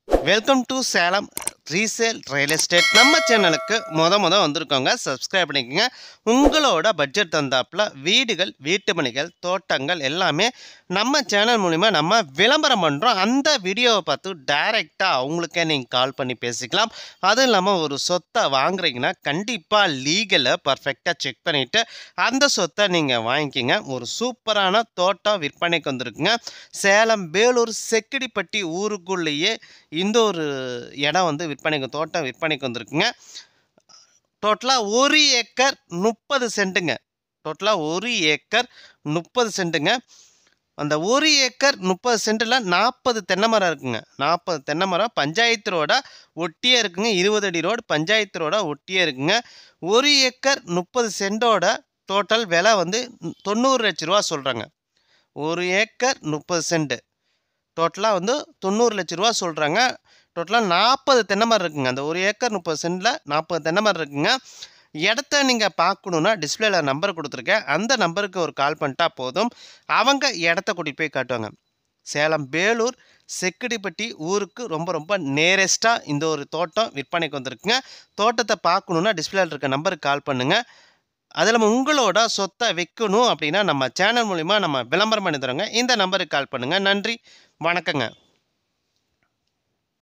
Welcome to Salem resale real estate. நம்ம சேனலுக்கு முத வந்திருக்கோங்க. சப்ஸ்கிரைப் பண்ணிக்கோங்க. உங்களோட பட்ஜெட் தந்தாப்புல வீடுகள், வீட்டுமனைகள், தோட்டங்கள் எல்லாமே நம்ம சேனல் மூலிமா நம்ம விளம்பரம் பண்ணுறோம். அந்த வீடியோவை பார்த்து டைரெக்டாக அவங்களுக்கே நீங்கள் கால் பண்ணி பேசிக்கலாம். அதுவும் இல்லாமல் ஒரு சொத்தை வாங்குறீங்கன்னா கண்டிப்பாக லீகலை பர்ஃபெக்டாக செக் பண்ணிவிட்டு அந்த சொத்தை நீங்கள் வாங்கிக்கிங்க. ஒரு சூப்பரான தோட்டம் விற்பனைக்கு வந்திருக்குங்க. சேலம் வேலூர் செக்கிடிப்பட்டி ஊருக்குள்ளேயே இந்த ஒரு இடம் வந்து விற்பனைக்கு, தோட்டம் விற்பனைக்கு வந்திருக்குங்க. டோட்டலாக 1 ஏக்கர் 30 சென்ட்டுங்க. டோட்டலாக 1 ஏக்கர் 30 சென்ட்டுங்க. அந்த 1 ஏக்கர் 30 சென்ட்டில் 40 தென்னை மரம் இருக்குங்க. 40 தென்னை மரம் பஞ்சாயத்து ரோட ஒட்டியே இருக்குங்க. 20 அடி ரோடு பஞ்சாயத்து ரோட ஒட்டியே இருக்குங்க. 1 ஏக்கர் 30 சென்டோட டோட்டல் விலை வந்து 90 லட்ச ரூபா சொல்கிறாங்க. 1 ஏக்கர் 30 சென்ட் டோட்டலாக வந்து 90 லட்ச ரூபா சொல்கிறாங்க. டோட்டலாக 40 தென்னை மரம் இருக்குங்க. அந்த 1 ஏக்கர் 30 சென்டில் 40 தென்னை மரம் இருக்குங்க. இடத்த நீங்கள் பார்க்கணுன்னா டிஸ்பிளேல நம்பர் கொடுத்துருக்கேன். அந்த நம்பருக்கு ஒரு கால் பண்ணிட்டா போதும். அவங்க இடத்த கூட்டிகிட்டு போய் காட்டுவாங்க. சேலம் வேலூர் செக்கிடிப்பட்டி ஊருக்கு ரொம்ப நேரஸ்ட்டாக இந்த ஒரு தோட்டம் விற்பனைக்கு வந்திருக்குங்க. தோட்டத்தை பார்க்கணுன்னா டிஸ்பிளேல இருக்க நம்பருக்கு கால் பண்ணுங்கள். அதில் உங்களோட சொத்தை விற்கணும் அப்படின்னா நம்ம சேனல் மூலிமா நம்ம விளம்பரம் பண்ணி தரோங்க. இந்த நம்பருக்கு கால் பண்ணுங்கள். நன்றி, வணக்கங்க.